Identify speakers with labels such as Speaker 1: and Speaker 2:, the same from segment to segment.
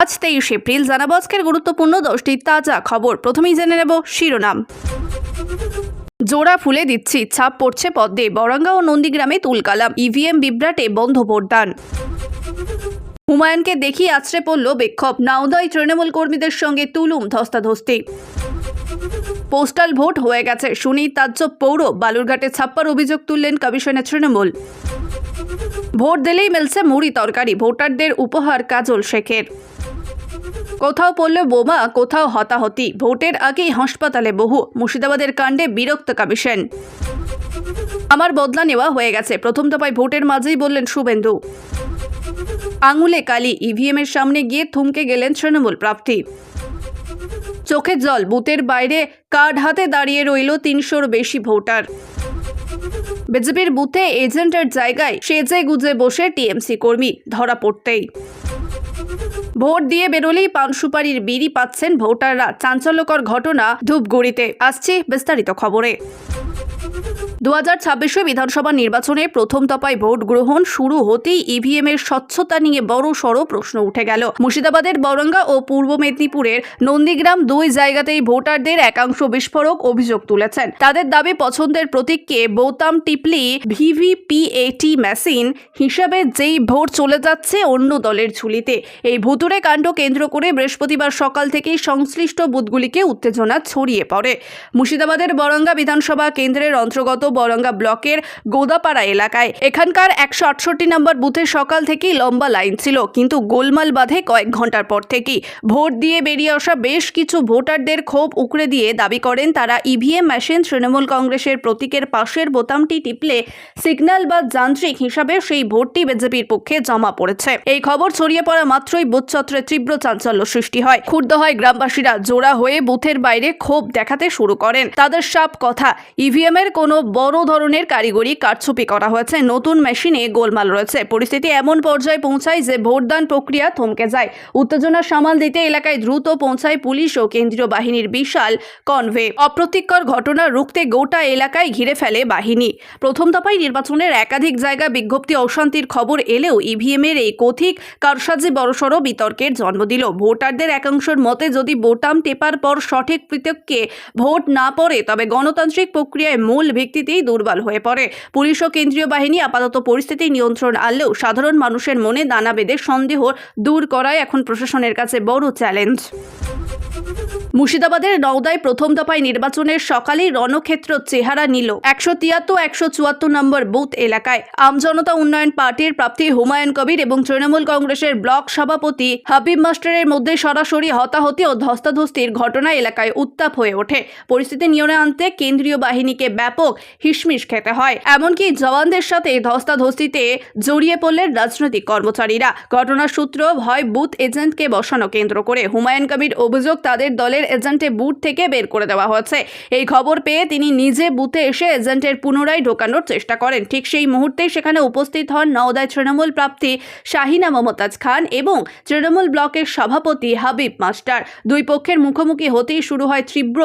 Speaker 1: আজ 23 এপ্রিল জানাবো আজকের গুরুত্বপূর্ণ 10টি তাজা খবর। প্রথমেই জেনে নেব শিরোনাম। জোড়া ফুলে দিচ্ছি, ছাপ পড়ছে পদ্মে, বরঙ্গা ও নন্দীগ্রামে তুলকালাম, ইভিএম বিভ্রাটে বন্ধ ভোটদান। হুমায়ুনকে দেখিয়ে আছড়ে পড়ল বিক্ষোভ, নাওদায় তৃণমূল কর্মীদের সঙ্গে তুলুম ধস্তাধস্তি। পোস্টাল ভোট হয়ে গেছে, শুনেই তাজ্জব পৌর, বালুরঘাটে ছাপ্পার অভিযোগ তুললেন কমিশনের তৃণমূল। ভোট দিলেই মিলছে মুড়ি তরকারি, ভোটারদের উপহার কাজল শেখের। কোথাও পড়ল বোমা, কোথাও হতাহতি, ভোটের আগেই হাসপাতালে বহু, মুর্শিদাবাদের কাণ্ডে বিরক্ত কমিশন। আমার বদলা নেওয়া হয়ে গেছে, প্রথম দফায় ভোটের মাঝেই বললেন শুভেন্দু। আঙুলে কালি, ইভিএমের সামনে গিয়ে থমকে গেলেন তৃণমূল প্রার্থী। চোখে জল, বুথের বাইরে কার্ড হাতে দাঁড়িয়ে রইল 300-র বেশি ভোটার। বিজেপির বুথে এজেন্টের জায়গায় সেজে গুজে বসে টিএমসি কর্মী, ধরা পড়তেই। ভোট দিয়ে বেরোলেই পান সুপারির বিড়ি পাচ্ছেন ভোটাররা, চাঞ্চল্যকর ঘটনা ধূপগুড়িতে। আসছে বিস্তারিত খবরে। 2026 বিধানসভা নির্বাচনে প্রথম দফায় ভোট গ্রহণ শুরু হতেই ইভিএমের স্বচ্ছতা নিয়ে বড় সড় প্রশ্ন উঠে গেল। মুর্শিদাবাদের বরঙ্গা ও পূর্ব মেদিনীপুরের নন্দীগ্রাম দুই জায়গাতেই ভোটারদের একাংশ বিস্ফোরক অভিযোগ তুলেছেন। তাদের দাবি পছন্দের প্রতীককে বোতাম টিপলি ভিভিপিএটি মেশিন হিসাবে যেই ভোট চলে যাচ্ছে অন্য দলের ঝুলিতে। এই ভুতুড়ে কাণ্ড কেন্দ্র করে বৃহস্পতিবার সকাল থেকেই সংশ্লিষ্ট বুথগুলিকে উত্তেজনা ছড়িয়ে পড়ে। মুর্শিদাবাদের বরঙ্গা বিধানসভা কেন্দ্রের অন্তর্গত বরঙ্গা ব্লকের গোদাপাড়া এলাকায় এখানকার 168 নম্বর বুথে সকাল থেকেই লম্বা লাইন ছিল, কিন্তু গোলমাল বাঁধে কয়েক ঘন্টার পর থেকেই। ভোট দিয়ে বেরিয়ে আসা বেশ কিছু ভোটারদের ক্ষোভ উকড়ে দিয়ে দাবি করেন তারা ইভিএম মেশিন তৃণমূল কংগ্রেসের প্রতীকের পাশের বোতামটি টিপলে সিগন্যাল বা যান্ত্রিক হিসাবে সেই ভোটটি বিজেপির পক্ষে জমা পড়েছে। এই খবর ছড়িয়ে পড়া মাত্রই বুথ চত্বরে তীব্র চাঞ্চল্য সৃষ্টি হয়। ক্ষুব্ধ হয় গ্রামবাসীরা, জোড়া হয়ে বুথের বাইরে ক্ষোভ দেখাতে শুরু করেন। তাদের সাপ কথা, ইভিএম এর কোনো বড় ধরনের কারিগরি কারচুপি করা হয়েছে, নতুন মেশিনে গোলমাল রয়েছে। পরিস্থিতি এমন পর্যায়ে পৌঁছায় যে ভোটদান প্রক্রিয়া থমকে যায়। উত্তেজনা সামাল দিতে এলাকায় দ্রুত পৌঁছায় পুলিশ ও কেন্দ্রীয় বাহিনীর বিশাল কনভে। অপ্রীতিকর ঘটনা রুখতে গোটা এলাকায় ঘিরে ফেলে বাহিনী। প্রথম দফায় নির্বাচনের একাধিক জায়গায় বিজ্ঞপ্তি অশান্তির খবর এলেও ইভিএম এর এই কথিক কারসাজি বড়সড় বিতর্কের জন্ম দিল। ভোটারদের একাংশের মতে যদি বোতাম টেপার পর সঠিক প্রতীককে ভোট না পড়ে তবে গণতান্ত্রিক প্রক্রিয়ায় মূল ভিত্তিতেই দুর্বল হয়ে পড়ে। পুলিশ ও কেন্দ্রীয় বাহিনী আপাতত পরিস্থিতি নিয়ন্ত্রণ আনলেও সাধারণ মানুষের মনে দানা বেঁধে সন্দেহ দূর করাই এখন প্রশাসনের কাছে বড় চ্যালেঞ্জ। মুর্শিদাবাদের নওদায় প্রথম দফায় নির্বাচনের সকালেই রণক্ষেত্র চেহারা নিল 173-174 নম্বর বুথ এলাকায়। আমজনতা উন্নয়ন পার্টির প্রার্থী হুমায়ুন কবির এবং তৃণমূল কংগ্রেসের ব্লক সভাপতি হাবিব মাস্টারের মধ্যে সরাসরি হতাহতি ও ধস্তাধস্তির ঘটনা এলাকায় উত্তাপ হয়ে ওঠে। পরিস্থিতি নিয়ন্ত্রণে আনতে কেন্দ্রীয় বাহিনীকে ব্যাপক হিসমিস খেতে হয়, এমনকি জওয়ানদের সাথে ধস্তাধস্তিতে জড়িয়ে পড়লেন রাজনৈতিক কর্মচারীরা। ঘটনার সূত্র হয় বুথ এজেন্টকে বসানো কেন্দ্র করে। হুমায়ুন কবির অভিযোগ তাদের দলের এজেন্টে বুথ থেকে বের করে দেওয়া হয়েছে। এই খবর পেয়ে তিনি নিজে বুথে এসে এজেন্টের পুনরায় ঢোকানোর চেষ্টা করেন। ঠিক সেই মুহূর্তেই সেখানে উপস্থিত হন নওদায় তৃণমূল প্রার্থী শাহিনা মমতাজ খান এবং তৃণমূল ব্লকের সভাপতি হাবিব মাস্টার। দুই পক্ষের মুখোমুখি হতেই শুরু হয় তীব্র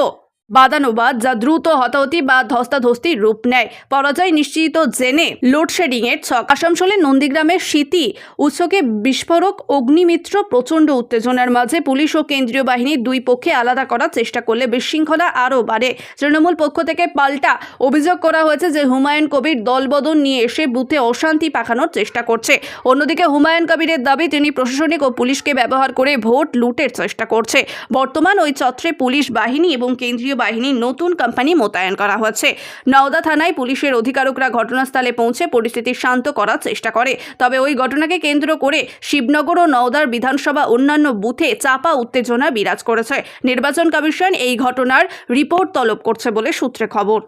Speaker 1: বাদানুবাদ, যা দ্রুত হতাহতি বা ধস্তাধস্তির রূপ নেয়। পরাজয় নিশ্চিত জেনে লোডশেডিং এর ছক। আসানসোলের নন্দীগ্রামের স্মৃতি উৎসকে বিস্ফোরক অগ্নিমিত্র। প্রচণ্ড উত্তেজনার মাঝে পুলিশ ও কেন্দ্রীয় বাহিনীর দুই পক্ষে আলাদা করার চেষ্টা করলে বিশৃঙ্খলা আরও বাড়ে। তৃণমূল পক্ষ থেকে পাল্টা অভিযোগ করা হয়েছে যে হুমায়ুন কবির দলবদল নিয়ে এসে বুথে অশান্তি পাকানোর চেষ্টা করছে। অন্যদিকে হুমায়ুন কবিরের দাবি তিনি প্রশাসনিক ও পুলিশকে ব্যবহার করে ভোট লুটের চেষ্টা করছে। বর্তমান ওই চত্বরে পুলিশ বাহিনী এবং কেন্দ্রীয় বাহিনীর নতুন কোম্পানি মোতায়েন করা হয়েছে। নওদা থানায় পুলিশের অধিকারকরা ঘটনাস্থলে পৌঁছে পরিস্থিতি শান্ত করার চেষ্টা করে। তবে ওই ঘটনাকে কেন্দ্র করে শিবনগর ও নওদার বিধানসভা অন্যান্য বুথে চাপা উত্তেজনা বিরাজ করেছে। নির্বাচন কমিশন এই ঘটনার রিপোর্ট তলব করছে বলে সূত্রে খবর।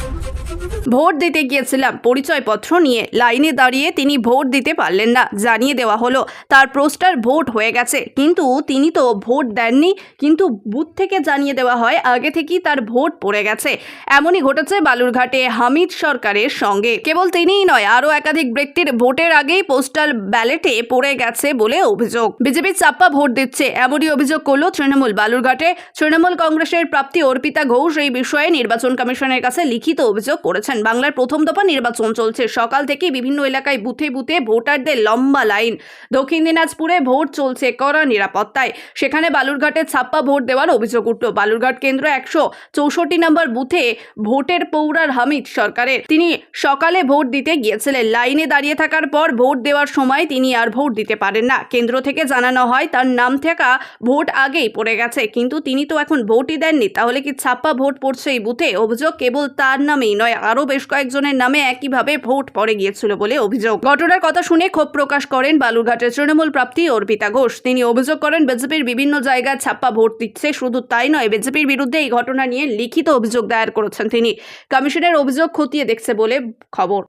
Speaker 1: ভোট দিতে গিয়েছিলাম, পরিচয়পত্র নিয়ে লাইনে দাঁড়িয়ে তিনি ভোট দিতে পারলেন না, জানিয়ে দেওয়া হলো তার পোস্টার ভোট হয়ে গেছে, কিন্তু তিনি তো ভোট দেননি। কিন্তু বুথ থেকে জানিয়ে দেওয়া হয় আগে থেকেই তার ভোট পড়ে গেছে। এমনই ঘটেছে বালুরঘাটে হামিদ সরকারের সঙ্গে। কেবল তিনিই নয়, আরও একাধিক ব্যক্তির ভোটের আগেই পোস্টাল ব্যালটে পড়ে গেছে বলে অভিযোগ। বিজেপি চাপ্পা ভোট দিচ্ছে, এমনই অভিযোগ করল তৃণমূল। বালুরঘাটে তৃণমূল কংগ্রেসের প্রাপ্তি অর্পিতা ঘোষ এই বিষয়ে নির্বাচন কমিশনের কাছে লিখিত অভিযোগ করেছেন। বাংলার প্রথম দফা নির্বাচন চলছে, সকাল থেকে বিভিন্ন এলাকায় বুথে বুথে ভোটারদের লম্বা লাইন। দক্ষিণ দিনাজপুরে ভোট চলছে কড়া নিরাপত্তায়, সেখানে বালুরঘাটে ছাপ্পা ভোট দেওয়ার অভিযোগ উঠল। বালুরঘাট কেন্দ্র 164 নম্বর বুথে ভোটের পৌরার হামিদ সরকারের। তিনি সকালে ভোট দিতে গিয়েছিলেন, লাইনে দাঁড়িয়ে থাকার পর ভোট দেওয়ার সময় তিনি আর ভোট দিতে পারেন না। কেন্দ্র থেকে জানানো হয় তার নাম থাকা ভোট আগেই পড়ে গেছে, কিন্তু তিনি তো এখন ভোটই দেননি, তাহলে কি ছাপ্পা ভোট পড়ছে এই বুথে? অভিযোগ কেবল তার নামেই নয়, আরও বেশ কয়েকজনের নামে একইভাবে ভোট পড়ে গিয়েছিল বলে অভিযোগ। ঘটনার কথা শুনে ক্ষোভ প্রকাশ করেন বালুরঘাটের তৃণমূল প্রাপ্তি অর্পিতা ঘোষ। তিনি অভিযোগ করেন বিজেপির বিভিন্ন জায়গায় ছাপ্পা ভোট দিচ্ছে। শুধু তাই নয়, বিজেপির বিরুদ্ধে এই ঘটনা নিয়ে লিখিত অভিযোগ দায়ের করেছেন তিনি। কমিশনের অভিযোগ খতিয়ে দেখছে বলে খবর।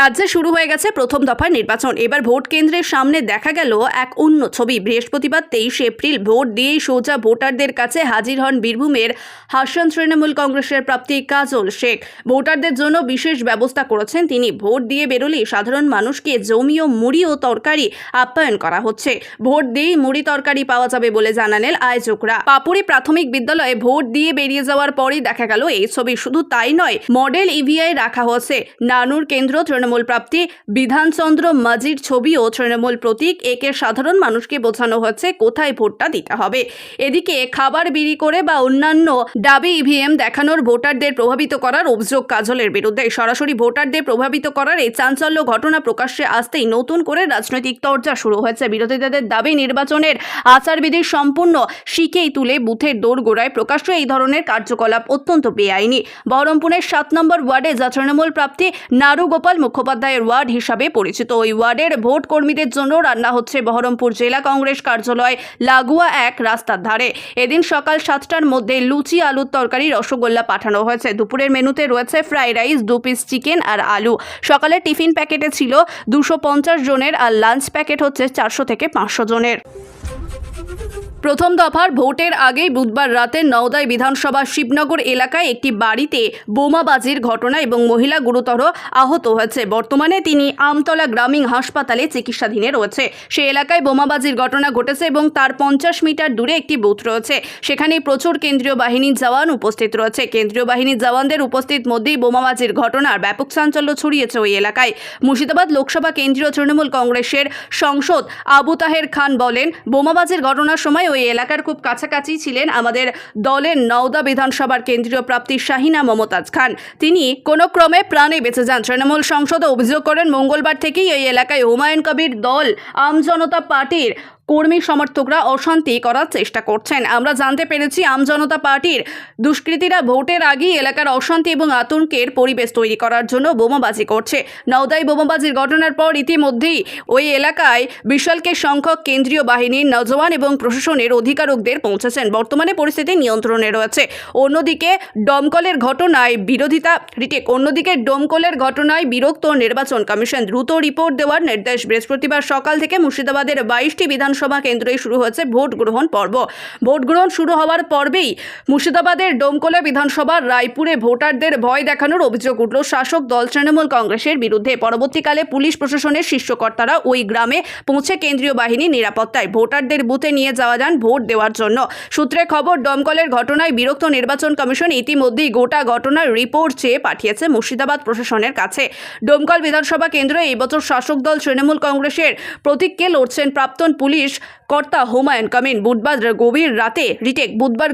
Speaker 1: রাজ্যে শুরু হয়ে গেছে প্রথম দফার নির্বাচন। এবার ভোট কেন্দ্রের সামনে দেখা গেল এক অন্য ছবি। বৃহস্পতিবার 23 এপ্রিল ভোট দিয়েই সোজা ভোটারদের কাছে হাজির হন বীরভূমের হাসন তৃণমূল কংগ্রেসের প্রাপ্তি কাজল শেখ। ভোটারদের জন্য বিশেষ ব্যবস্থা করেছেন তিনি। ভোট দিয়ে বেরোলেই সাধারণ মানুষকে জমি ও মুড়ি ও তরকারি আপ্যায়ন করা হচ্ছে। ভোট দিয়েই মুড়ি তরকারি পাওয়া যাবে বলে জানালেন আয়োজকরা। পাপুরি প্রাথমিক বিদ্যালয়ে ভোট দিয়ে বেরিয়ে যাওয়ার পরই দেখা গেল এই ছবি। শুধু তাই নয়, মডেল ইভিআই রাখা হয়েছে। নানুর কেন্দ্র তৃণমূল প্রাপ্তি বিধানচন্দ্র মাঝির ছবি ও তৃণমূল প্রতীক একে সাধারণ মানুষকে বোঝানো হচ্ছে কোথায় ভোটটা দিতে হবে। এদিকে খাবার বিলি করে বা অন্যান্য দাবি ইভিএম দেখানোর ভোটারদের প্রভাবিত করার অভিযোগ কাজলের বিরুদ্ধে। সরাসরি ভোটারদের প্রভাবিত করার এই চাঞ্চল্য ঘটনা প্রকাশ্যে আসতেই নতুন করে রাজনৈতিক তরজা শুরু হয়েছে। বিরোধীদের দাবি নির্বাচনের আচারবিধি সম্পূর্ণ শিখেই তুলে বুথের দোরগোড়ায় প্রকাশ্যে এই ধরনের কার্যকলাপ অত্যন্ত বেআইনি। বহরমপুরের 7 নম্বর ওয়ার্ডে যা তৃণমূল প্রাপ্তি নারুগোপাল মুখোপাধ্যায়ের ওয়ার্ড হিসাবে পরিচিত, ওই ওয়ার্ডের ভোট কর্মীদের জন্য রান্না হচ্ছে বহরমপুর জেলা কংগ্রেস কার্যালয় লাগোয়া এক রাস্তার ধারে। এদিন সকাল 7টার মধ্যে লুচি, আলুর তরকারি, রসগোল্লা পাঠানো হয়েছে। দুপুরের মেনুতে রয়েছে ফ্রাইড রাইস, 2 পিস চিকেন আর আলু। সকালে টিফিন প্যাকেটে ছিল 250 জনের আর লাঞ্চ প্যাকেট হচ্ছে 400 থেকে 500 জনের। প্রথম দফার ভোটের আগেই বুধবার রাতে নওদাই বিধানসভা শিবনগর এলাকায় একটি বাড়িতে বোমাবাজির ঘটনা এবং মহিলা গুরুতর আহত হয়েছে। বর্তমানে তিনি আমতলা গ্রামীণ হাসপাতালে চিকিৎসাধীনে রয়েছে। সে এলাকায় বোমাবাজির ঘটনা ঘটেছে এবং তার 50 মিটার দূরে একটি বুথ রয়েছে। সেখানে প্রচুর কেন্দ্রীয় বাহিনীর জওয়ান উপস্থিত রয়েছে। কেন্দ্রীয় বাহিনীর জওয়ানদের উপস্থিত মধ্যেই বোমাবাজির ঘটনার ব্যাপক চাঞ্চল্য ছড়িয়েছে ওই এলাকায়। মুর্শিদাবাদ লোকসভা কেন্দ্রীয় তৃণমূল কংগ্রেসের সাংসদ আবু তাহের খান বলেন, বোমাবাজির ঘটনার সময় ওই এলাকার খুব কাছাকাছি ছিলেন আমাদের দলের নওদা বিধানসভার কেন্দ্রীয় প্রাপ্তি শাহিনা মমতাজ খান। তিনি কোনো ক্রমে প্রাণে বেঁচে যান। তৃণমূল সাংসদ অভিযোগ করেন, মঙ্গলবার থেকেই এই এলাকায় হুমায়ুন কবির দল আমজনতা পার্টির কর্মী সমর্থকরা অশান্তি করার চেষ্টা করছেন। আমরা জানতে পেরেছি আমজনতা পার্টির দুষ্কৃতীরা ভোটের আগেই এলাকার অশান্তি এবং আতঙ্কের পরিবেশ তৈরি করার জন্য বোমাবাজি করছে। নওদায় বোমাবাজির ঘটনার পর ইতিমধ্যেই ওই এলাকায় বিশালকে সংখ্যক কেন্দ্রীয় বাহিনীর নজওয়ান এবং প্রশাসনের অধিকারকদের পৌঁছেছেন। বর্তমানে পরিস্থিতি নিয়ন্ত্রণে রয়েছে। অন্যদিকে দমকলের ঘটনায় বিরক্ত নির্বাচন কমিশন দ্রুত রিপোর্ট দেওয়ার নির্দেশ। বৃহস্পতিবার সকাল থেকে মুর্শিদাবাদের 22টি বিধানসভা কেন্দ্রে শুরু হয়েছে ভোট গ্রহণ পর্ব। ভোট গ্রহণ শুরু হওয়ার পর্বেই মুর্শিদাবাদের ডোমকলে বিধানসভার রায়পুরে ভোটারদের ভয় দেখানোর অভিযোগ উঠল শাসক দল তৃণমূল কংগ্রেসের বিরুদ্ধে। পরবর্তীকালে পুলিশ প্রশাসনের শীর্ষকর্তারা ওই গ্রামে পৌঁছে কেন্দ্রীয় বাহিনী নিরাপত্তায় ভোটারদের বুথে নিয়ে যাওয়া যান ভোট দেওয়ার জন্য। সূত্রে খবর, ডোমকলের ঘটনায় বিরক্ত নির্বাচন কমিশন ইতিমধ্যেই গোটা ঘটনার রিপোর্ট চেয়ে পাঠিয়েছে মুর্শিদাবাদ প্রশাসনের কাছে। ডোমকল বিধানসভা কেন্দ্রে এই বছর শাসক দল তৃণমূল কংগ্রেসের প্রতীককে লড়ছেন প্রাক্তন পুলিশ কর্তা হুমায়ুন কবির। বুধবার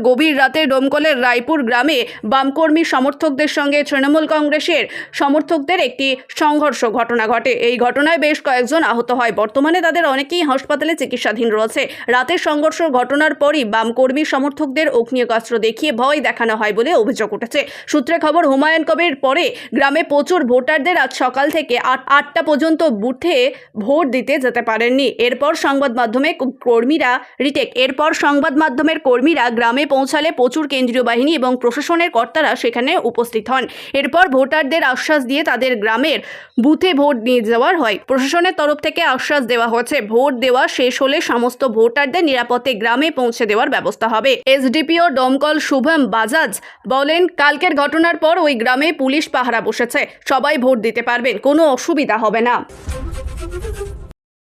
Speaker 1: গভীর রাতে ডোমকলের রায়পুর গ্রামে বামকর্মী সমর্থকদের সঙ্গে তৃণমূল কংগ্রেসের সমর্থকদের একটি সংঘর্ষ ঘটনা ঘটে। এই ঘটনায় বেশ কয়েকজন আহত হয়। বর্তমানে তাদের অনেকেই হাসপাতালে চিকিৎসাধীন রয়েছে। রাতের সংঘর্ষ ঘটনার পরই বামকর্মী সমর্থকদের অগ্নিকাস্ত্র দেখিয়ে ভয় দেখানো হয় বলে অভিযোগ উঠেছে। সূত্রে খবর, হুমায়ুন কবির পরে গ্রামে প্রচুর ভোটারদের আজ সকাল থেকে 8টা পর্যন্ত বুথে ভোট দিতে যেতে পারেননি। এরপর সংবাদ মাধ্যমে মাধ্যমে কর্মীরা রিটেক। এরপর সংবাদ মাধ্যমের কর্মীরা গ্রামে পৌঁছালে প্রচুর কেন্দ্রীয় বাহিনী এবং প্রশাসনের কর্তারা সেখানে উপস্থিত হন। এরপর ভোটারদের আশ্বাস দিয়ে তাদের গ্রামের বুথে ভোট নিয়ে যাওয়ার হয়। প্রশাসনের তরফ থেকে আশ্বাস দেওয়া হয়েছে ভোট দেওয়া শেষ হলে সমস্ত ভোটারদের নিরাপদে গ্রামে পৌঁছে দেওয়ার ব্যবস্থা হবে। এসডিপিও দমকল শুভম বাজাজ বলেন, কালকের ঘটনার পর ওই গ্রামে পুলিশ পাহারা বসেছে, সবাই ভোট দিতে পারবেন, কোনো অসুবিধা হবে না।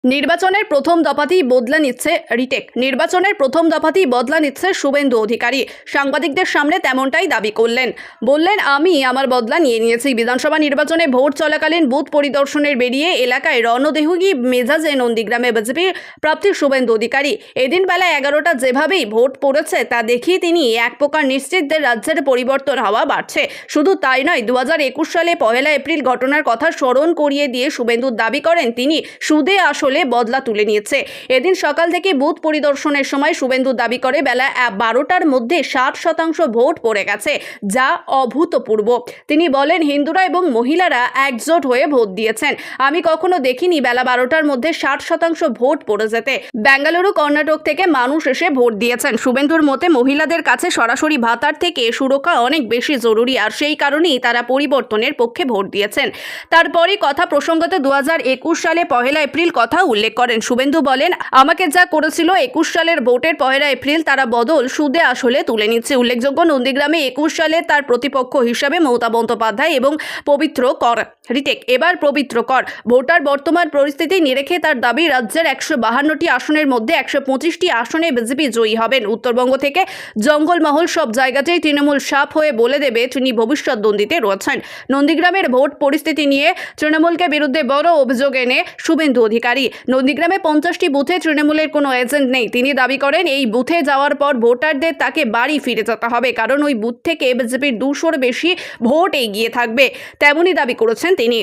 Speaker 1: নির্বাচনের প্রথম দফাতেই বদলা নিচ্ছে রিটেক। নির্বাচনের প্রথম দফাতেই বদলা নিচ্ছে শুভেন্দু অধিকারী। সাংবাদিকদের সামনে তেমনটাই দাবি করলেন। বললেন, আমি আমার বদলা নিয়ে নিয়েছি। বিধানসভা নির্বাচনে ভোট চলাকালীন বুথ পরিদর্শনের বেরিয়ে এলাকায় রণদেহুগী মেজাজে নন্দীগ্রামে বিজেপির প্রার্থী শুভেন্দু অধিকারী। এদিন বেলা 11টা যেভাবেই ভোট পড়েছে তা দেখিয়ে তিনি এক প্রকার নিশ্চিত যে রাজ্যের পরিবর্তন হওয়া বাড়ছে। শুধু তাই নয়, 2021 সালে 1 এপ্রিল ঘটনার কথা স্মরণ করিয়ে দিয়ে শুভেন্দু দাবি করেন তিনি সুদে আসলে বদলা তুলে নিয়েছে। এদিন সকাল থেকে বুথ পরিদর্শনের সময় শুভেন্দু দাবি করে বেলা 12টার মধ্যে 60% ভোট পড়ে গেছে, যা অভূতপূর্ব। তিনি বলেন, হিন্দুরা এবং মহিলারা একজোট হয়ে ভোট দিয়েছেন। আমি কখনো দেখিনি বেলা 12টার মধ্যে 60% ভোট পড়ে যেতে। বেঙ্গালুরু, কর্ণাটক থেকে মানুষ এসে ভোট দিয়েছেন। শুভেন্দুর মতে মহিলাদের কাছে সরাসরি ভাতার থেকে সুরক্ষা অনেক বেশি জরুরি, আর সেই কারণেই তারা পরিবর্তনের পক্ষে ভোট দিয়েছেন। তারপরই কথা প্রসঙ্গত 2021 সালে 1 এপ্রিল কথা উল্লেখ করেন। শুভেন্দু বলেন, আমাকে যা করেছিল 21 সালের ভোটের 1 এপ্রিল তারা বদল সুদে আসলে তুলে নিচ্ছে। উল্লেখযোগ্য, নন্দীগ্রামে 21 সালে তার প্রতিপক্ষ হিসাবে মমতা বন্দ্যোপাধ্যায় এবং পবিত্র কর রিটেক। এবার পবিত্র কর ভোটার বর্তমান পরিস্থিতি নিরেখে তার দাবি রাজ্যের 152টি আসনের মধ্যে 125টি আসনে বিজেপি জয়ী হবেন। উত্তরবঙ্গ থেকে জঙ্গলমহল সব জায়গাতেই তৃণমূল সাপ হয়ে বলে দেবে তিনি ভবিষ্যৎ দ্বন্দ্বিতে রয়েছেন। নন্দীগ্রামের ভোট পরিস্থিতি নিয়ে তৃণমূলকে বিরুদ্ধে বড় অভিযোগ এনে শুভেন্দু অধিকারী। নন্দীগ্রামে 50টি বুথে তৃণমূলের কোনো এজেন্ট নেই। তিনি দাবি করেন এই বুথে যাওয়ার পর ভোটারদের তাকে বাড়ি ফিরে যেতে হবে, কারণ ওই বুথ থেকে বিজেপির 200-র বেশি ভোট এগিয়ে থাকবে। তেমনই দাবি করেছেন তিনি।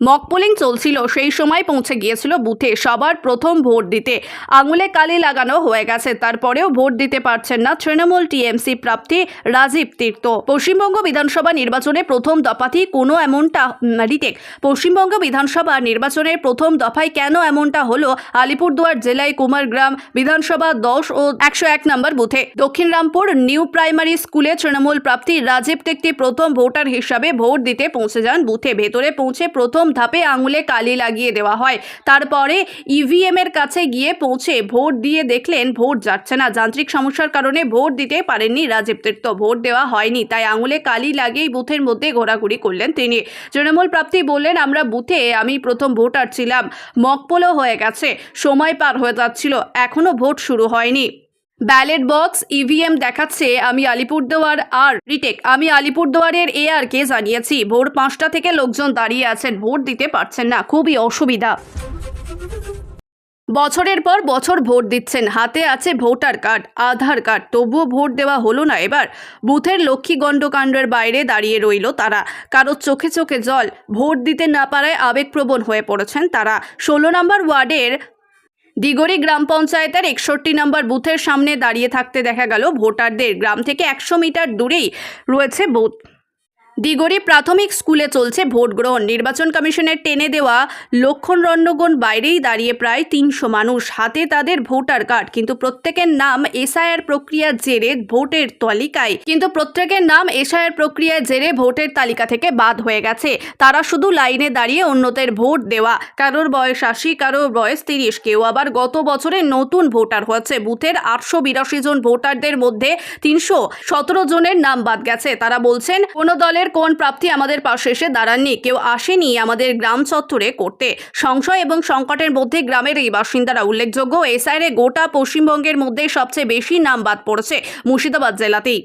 Speaker 1: মক পোলিং চলছিল, সেই সময় পৌঁছে গিয়েছিল বুথে সবার প্রথম ভোট দিতে। আঙুলে কালি লাগানো হয়ে গেছে, তারপরেও ভোট দিতে পারছেন না তৃণমূল টিএমসি প্রার্থী রাজীব তীর্থ। পশ্চিমবঙ্গ বিধানসভা নির্বাচনে প্রথম দফাতেই কোনো এমনটা রিটেক। পশ্চিমবঙ্গ বিধানসভা নির্বাচনের প্রথম দফায় কেন এমনটা হলো আলিপুরদুয়ার জেলায় কুমারগ্রাম বিধানসভা 10 ও 101 নম্বর বুথে দক্ষিণ রামপুর নিউ প্রাইমারি স্কুলে তৃণমূল প্রার্থী রাজীব তীর্থ প্রথম ভোটার হিসাবে ভোট দিতে পৌঁছে যান বুথে। ভেতরে পৌঁছে প্রথম ধাপে আঙুলে কালি লাগিয়ে দেওয়া হয়। তারপরে ইভিএম এর কাছে গিয়ে পৌঁছে ভোট দিয়ে দেখলেন ভোট যাচ্ছে না। যান্ত্রিক সমস্যার কারণে ভোট দিতে পারেননি রাজীব তীর্থ। ভোট দেওয়া হয়নি, তাই আঙুলে কালি লাগিয়েই বুথের মধ্যে ঘোরাঘুরি করলেন তিনি। তৃণমূল প্রার্থী বললেন, আমরা বুথে আমি প্রথম ভোটার ছিলাম, মকপোলও হয়ে গেছে, সময় পার হয়ে যাচ্ছিল, এখনো ভোট শুরু হয়নি। ব্যালেট বক্স ইভিএম দেখাচ্ছে আমি আলিপুরদুয়ার আর রিটেক। আমি আলিপুরদুয়ারের এআরকে জানিয়েছি ভোর 5টা থেকে লোকজন দাঁড়িয়ে আছেন, ভোট দিতে পারছেন না, খুবই অসুবিধা। বছরের পর বছর ভোট দিচ্ছেন, হাতে আছে ভোটার কার্ড, আধার কার্ড, তবুও ভোট দেওয়া হলো না। এবার বুথের লক্ষ্মীগণ্ডকাণ্ডের বাইরে দাঁড়িয়ে রইল তারা। কারোর চোখে চোখে জল, ভোট দিতে না পারায় আবেগপ্রবণ হয়ে পড়েছেন তারা। 16 নম্বর ওয়ার্ডের দিগরি গ্রাম পঞ্চায়েতের 61 নম্বর বুথের সামনে দাঁড়িয়ে থাকতে দেখা গেল ভোটারদের। গ্রাম থেকে 100 মিটার দূরেই রয়েছে বুথ। দিগরি প্রাথমিক স্কুলে চলছে ভোট গ্রহণ। নির্বাচন কমিশনের টেনে দেওয়া লক্ষণরণ্যগণ বাইরেই দাঁড়িয়ে প্রায় 300 মানুষ, হাতে তাদের ভোটার কার্ড, কিন্তু প্রত্যেকের নাম এসআইআর প্রক্রিয়ার জেরে ভোটের তালিকা থেকে বাদ হয়ে গেছে। তারা শুধু লাইনে দাঁড়িয়ে অন্যদের ভোট দেওয়া। কারোর বয়স 80, কারোর বয়স 30, কেউ আবার গত বছরে নতুন ভোটার হয়েছে। বুথের 882 জন ভোটারদের মধ্যে 317 জনের নাম বাদ গেছে। তারা বলছেন, কোনো দলের কোন প্রার্থী আমাদের পাশে এসে দাঁড়াননি, কেউ আসেনি আমাদের গ্রাম চত্বরে করতে। সংশয় এবং সংকটের মধ্যে গ্রামের এই বাসিন্দারা। উল্লেখযোগ্য, এসআইআরে গোটা পশ্চিমবঙ্গের মধ্যে সবচেয়ে বেশি নাম বাদ পড়েছে মুর্শিদাবাদ জেলাতেই।